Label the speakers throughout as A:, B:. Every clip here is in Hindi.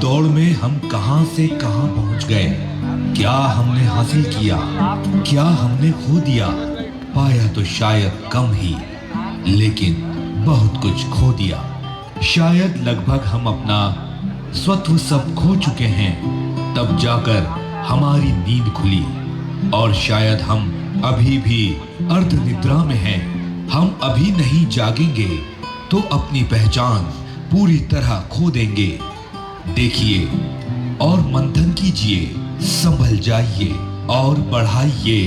A: दौड़ में हम कहां से कहां पहुंच गए। क्या हमने हासिल किया, क्या हमने खो दिया। पाया तो शायद कम ही, लेकिन बहुत कुछ खो दिया। शायद लगभग हम अपना स्वत्व सब खो चुके हैं, तब जाकर हमारी नींद खुली। और शायद हम अभी भी अर्ध निद्रा में हैं। हम अभी नहीं जागेंगे तो अपनी पहचान पूरी तरह खो देंगे। देखिए और मंथन कीजिए, संभल जाइए और बढ़ाइए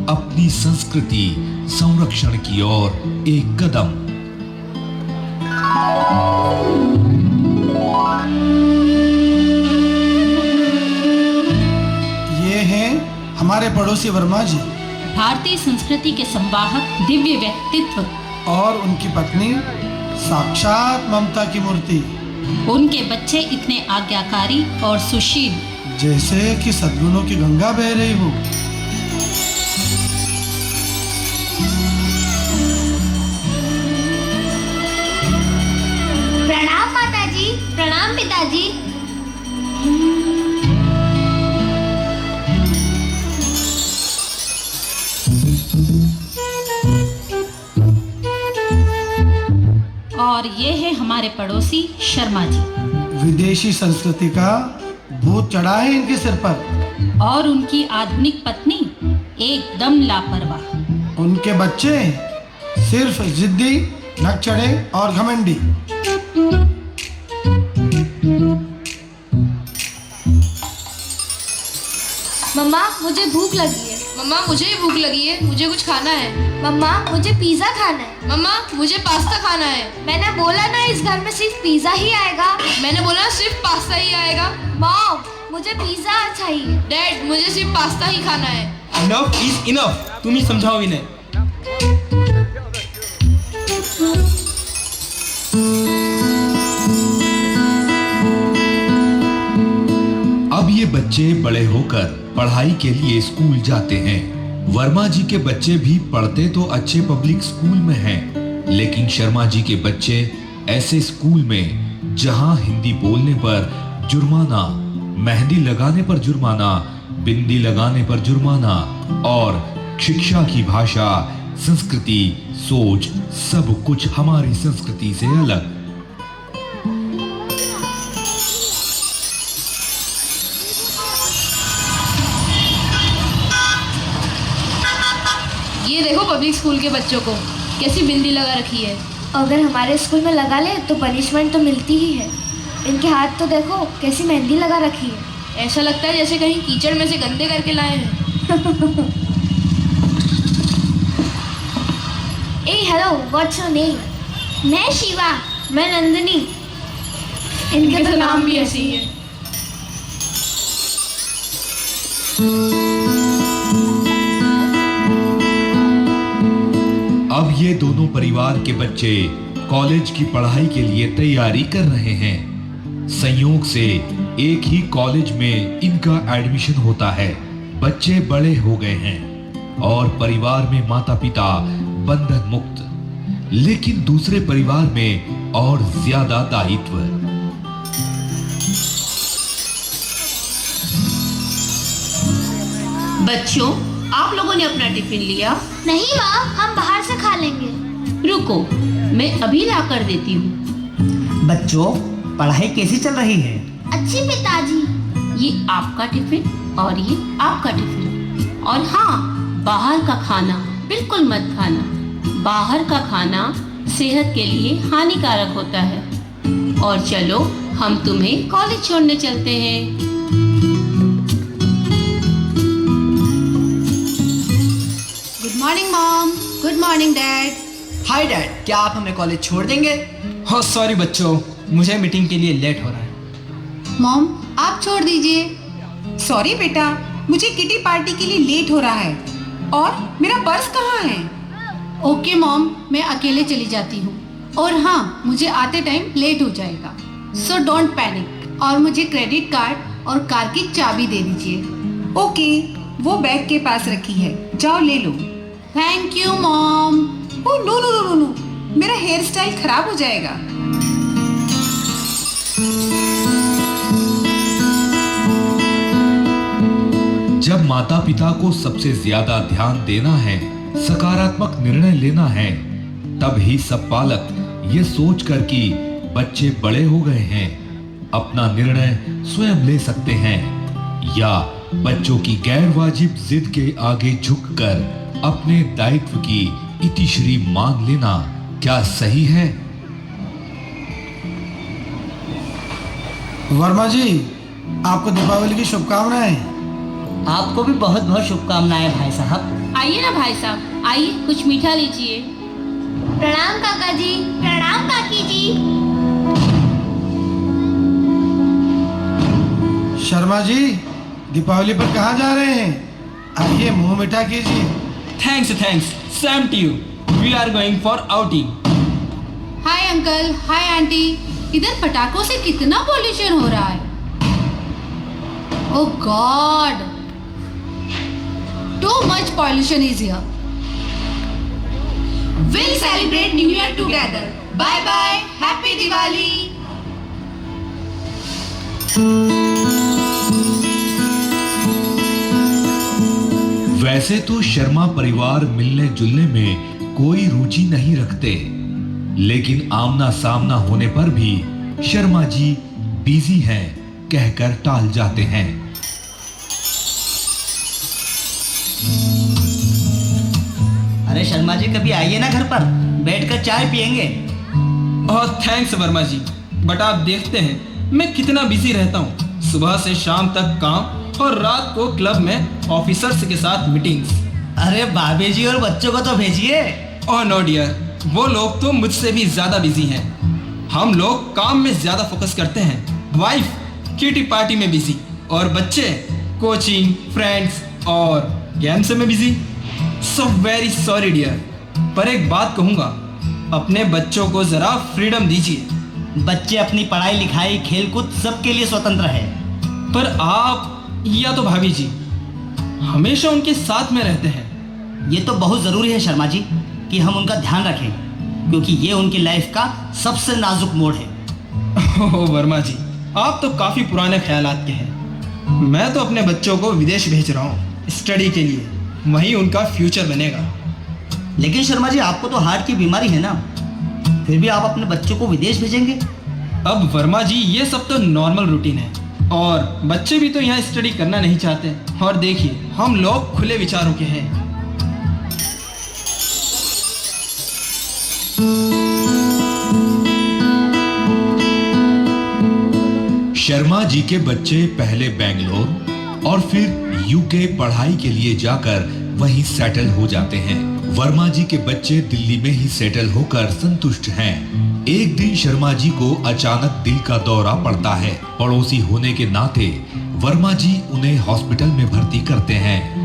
A: अपनी संस्कृति संरक्षण की ओर एक कदम।
B: ये हैं हमारे पड़ोसी वर्मा जी,
C: भारतीय संस्कृति के संवाहक दिव्य व्यक्तित्व,
B: और उनकी पत्नी साक्षात ममता की मूर्ति।
C: उनके बच्चे इतने आज्ञाकारी और सुशील,
B: जैसे कि सद्गुणों की गंगा बह रही हो।
D: प्रणाम माताजी। प्रणाम पिताजी।
C: और ये है हमारे पड़ोसी शर्मा जी।
B: विदेशी संस्कृति का भूत चढ़ा है इनके सिर पर।
C: और उनकी आधुनिक पत्नी एकदम लापरवाह।
B: उनके बच्चे सिर्फ जिद्दी, नकचढ़े और घमंडी।
D: मम्मा मुझे भूख लगी है।
E: मम्मा मुझे भी भूख लगी है, मुझे कुछ खाना है।
D: मम्मा मुझे पिज्जा खाना है।
E: मम्मा मुझे पास्ता खाना है।
D: मैंने बोला ना इस घर में सिर्फ पिज्जा ही आएगा।
E: मैंने बोला सिर्फ पास्ता ही आएगा।
D: मॉम मुझे पिज्जा चाहिए।
E: डैड मुझे सिर्फ पास्ता ही खाना है।
F: इनफ इज इनफ, तुम ही समझाओ इन्हें।
A: अब ये बच्चे बड़े होकर पढ़ाई के लिए स्कूल जाते हैं। वर्मा जी के बच्चे भी पढ़ते तो अच्छे पब्लिक स्कूल में हैं, लेकिन शर्मा जी के बच्चे ऐसे स्कूल में जहां हिंदी बोलने पर जुर्माना, मेहंदी लगाने पर जुर्माना, बिंदी लगाने पर जुर्माना और शिक्षा की भाषा, संस्कृति, सोच सब कुछ हमारी संस्कृति से अलग।
E: ये देखो पब्लिक स्कूल के बच्चों को कैसी बिंदी लगा रखी है।
D: अगर हमारे स्कूल में लगा ले तो पनिशमेंट तो मिलती ही है। इनके हाथ तो देखो कैसी मेहंदी लगा रखी है।
E: ऐसा लगता है जैसे कहीं कीचड़ में से गंदे करके लाए हैं।
D: ए हेलो, व्हाट्स योर नेम? मैं शिवा। मैं नंदिनी।
E: इनके तो नाम भी ऐसे ही है।
A: अब ये दोनों परिवार के बच्चे कॉलेज की पढ़ाई के लिए तैयारी कर रहे हैं। संयोग से एक ही कॉलेज में इनका एडमिशन होता है। बच्चे बड़े हो गए हैं और परिवार में माता पिता बंधन मुक्त, लेकिन दूसरे परिवार में और ज्यादा दायित्व।
C: बच्चों, आप लोगों ने अपना टिफिन लिया?
D: नहीं माँ, हम बाहर से खा लेंगे।
C: रुको, मैं अभी ला कर देती हूँ।
F: बच्चों, पढ़ाई कैसी चल रही है?
D: अच्छी पिताजी।
C: ये आपका टिफिन और ये आपका टिफिन। और हाँ, बाहर का खाना बिल्कुल मत खाना। बाहर का खाना सेहत के लिए हानिकारक होता है। और चलो, हम तुम्हें कॉलेज छोड़ने चलते हैं।
E: Good morning mom. Good morning dad.
F: Hi dad, क्या आप हमें कॉलेज छोड़ देंगे? हो सॉरी बच्चों, मुझे मीटिंग के लिए लेट हो रहा है।
E: मॉम आप छोड़ दीजिए।
G: सॉरी बेटा, मुझे किटी पार्टी के लिए लेट हो रहा है। और मेरा पर्स कहाँ है?
E: ओके मॉम, मैं अकेले चली जाती हूँ। और हाँ, मुझे आते टाइम लेट हो जाएगा, सो डोंट पैनिक। और मुझे क्रेडिट कार्ड और कार की चाबी दे दीजिए।
G: ओके, वो बैग के पास रखी है, जाओ ले लो।
E: Thank you mom.
G: Oh no no no no no, मेरा हेयर स्टाइल खराब हो जाएगा।
A: जब माता पिता को सबसे ज्यादा ध्यान देना है, सकारात्मक निर्णय लेना है, तब ही सब पालक ये सोच कर कि बच्चे बड़े हो गए हैं, अपना निर्णय स्वयं ले सकते हैं, या बच्चों की गैर वाजिब जिद के आगे झुककर अपने दायित्व की इतिश्री मान लेना क्या सही है?
B: वर्मा जी, आपको दीपावली की शुभकामनाएं।
H: आपको भी बहुत बहुत शुभकामनाएं भाई साहब।
C: आइए ना भाई साहब, आइए कुछ मीठा लीजिए।
D: प्रणाम काका जी। प्रणाम काकी जी।
B: शर्मा जी, दीपावली पर कहाँ जा रहे हैं? आइए मुंह मीठा कीजिए।
F: Thanks same to you. We are going for outing.
E: Hi uncle, hi aunty. इधर पटाखों से कितना पॉल्यूशन हो रहा है। Oh God, too much pollution is here.
G: We'll celebrate New Year together. Bye bye. Happy Diwali.
A: वैसे तो शर्मा परिवार मिलने जुलने में कोई रुचि नहीं रखते, लेकिन आमना सामना होने पर भी शर्मा जी बिजी हैं कहकर टाल जाते हैं।
H: अरे शर्मा जी, कभी आइए ना घर पर, बैठकर चाय पियेंगे।
F: और थैंक्स वर्मा जी, बट आप देखते हैं मैं कितना बिजी रहता हूँ। सुबह से शाम तक काम और रात को क्लब में ऑफिसर्स के साथ मीटिंग्स।
H: अरे भाभी जी और बच्चों को तो भेजिए।
F: ओह नो डियर, वो लोग तो मुझसे भी ज्यादा बिजी हैं। हम लोग काम में ज्यादा फोकस करते हैं, वाइफ किटी पार्टी में बिजी और बच्चे कोचिंग, फ्रेंड्स और गेम्स में busy. So very sorry dear, पर एक बात कहूँगा, अपने बच्चों को जरा फ्रीडम दीजिए।
H: बच्चे अपनी पढ़ाई लिखाई खेलकूद सबके लिए स्वतंत्र है।
F: पर आप या तो भाभी जी हमेशा उनके साथ में रहते हैं।
H: ये तो बहुत ज़रूरी है शर्मा जी कि हम उनका ध्यान रखें, क्योंकि ये उनकी लाइफ का सबसे नाजुक मोड़ है।
F: ओह वर्मा जी, आप तो काफ़ी पुराने ख्यालात के हैं। मैं तो अपने बच्चों को विदेश भेज रहा हूँ स्टडी के लिए, वहीं उनका फ्यूचर बनेगा।
H: लेकिन शर्मा जी, आपको तो हार्ट की बीमारी है ना, फिर भी आप अपने बच्चों को विदेश भेजेंगे?
F: अब वर्मा जी, ये सब तो नॉर्मल रूटीन है, और बच्चे भी तो यहाँ स्टडी करना नहीं चाहते। और देखिए, हम लोग खुले विचारों के हैं।
A: शर्मा जी के बच्चे पहले बेंगलोर और फिर यूके पढ़ाई के लिए जाकर वहीं सेटल हो जाते हैं। वर्मा जी के बच्चे दिल्ली में ही सेटल होकर संतुष्ट हैं। एक दिन शर्मा जी को अचानक दिल का दौरा पड़ता है। पड़ोसी होने के नाते वर्मा जी उन्हें हॉस्पिटल में भर्ती करते हैं।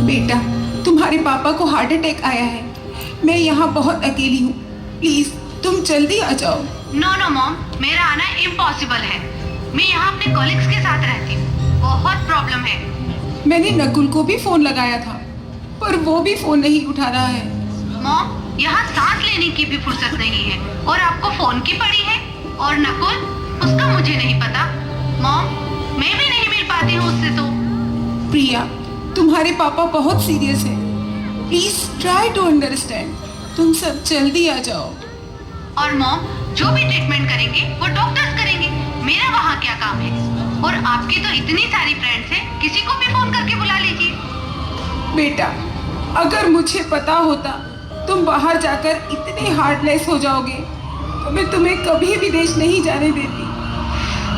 G: बेटा, तुम्हारे पापा को हार्ट अटैक आया है। मैं यहाँ बहुत अकेली हूँ, प्लीज तुम जल्दी आ जाओ।
E: नो मॉम, मेरा आना इम्पॉसिबल है। मैं यहाँ अपने कॉलिग्स के साथ रहती हूँ, बहुत प्रॉब्लम है।
G: मैंने नकुल को भी फोन लगाया था, पर वो भी फोन नहीं उठा रहा है।
E: मॉम, यहाँ सांस लेने की भी फुर्सत नहीं है और आपको फोन की पड़ी है। और नकुल, उसका मुझे नहीं पता। मॉम, मैं भी नहीं मिल पाती हूँ उससे। तो
G: प्रिया, तुम्हारे पापा बहुत सीरियस है, प्लीज ट्राई टू अंडरस्टैंड। तुम सब जल्दी आ जाओ।
E: और मॉम, जो भी ट्रीटमेंट करेंगे वो डॉक्टर्स करेंगे, मेरा वहाँ क्या काम है। और आपकी तो इतनी सारी फ्रेंड्स हैं, किसी को भी फोन करके बुला लीजिए।
G: बेटा, अगर मुझे पता होता तुम बाहर जाकर इतने हार्टलेस हो जाओगे तो मैं तुम्हें कभी विदेश नहीं जाने देती।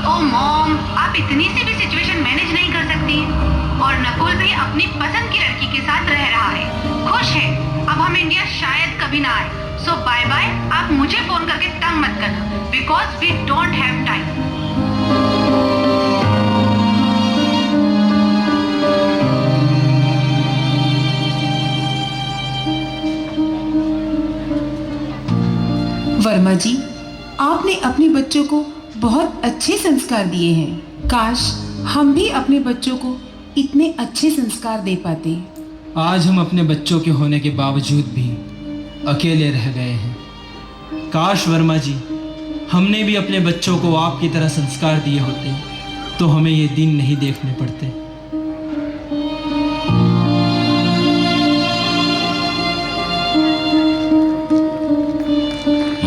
E: ओह मॉम, आप इतनी सी भी सिचुएशन मैनेज नहीं कर सकती हैं। और नकुल भी अपनी पसंद की लड़की के साथ रह रहा है, खुश है। अब हम इंडिया शायद कभी ना आए। So bye bye. आप मुझे फोन करके तंग मत करना, because we don't have time.
G: Verma ji, आपने अपने बच्चों को बहुत अच्छे संस्कार दिए हैं। काश हम भी अपने बच्चों को इतने अच्छे संस्कार दे पाते।
F: आज हम अपने बच्चों के होने के बावजूद भी अकेले रह गए हैं। काश वर्मा जी, हमने भी अपने बच्चों को आपकी तरह संस्कार दिए होते तो हमें ये दिन नहीं देखने पड़ते।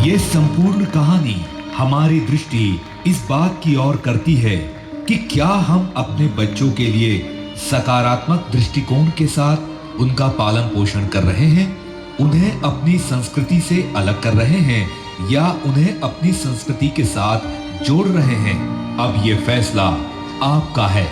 A: ये संपूर्ण कहानी हमारी दृष्टि इस बात की ओर करती है कि क्या हम अपने बच्चों के लिए सकारात्मक दृष्टिकोण के साथ उनका पालन पोषण कर रहे हैं, उन्हें अपनी संस्कृति से अलग कर रहे हैं या उन्हें अपनी संस्कृति के साथ जोड़ रहे हैं। अब ये फैसला आपका है।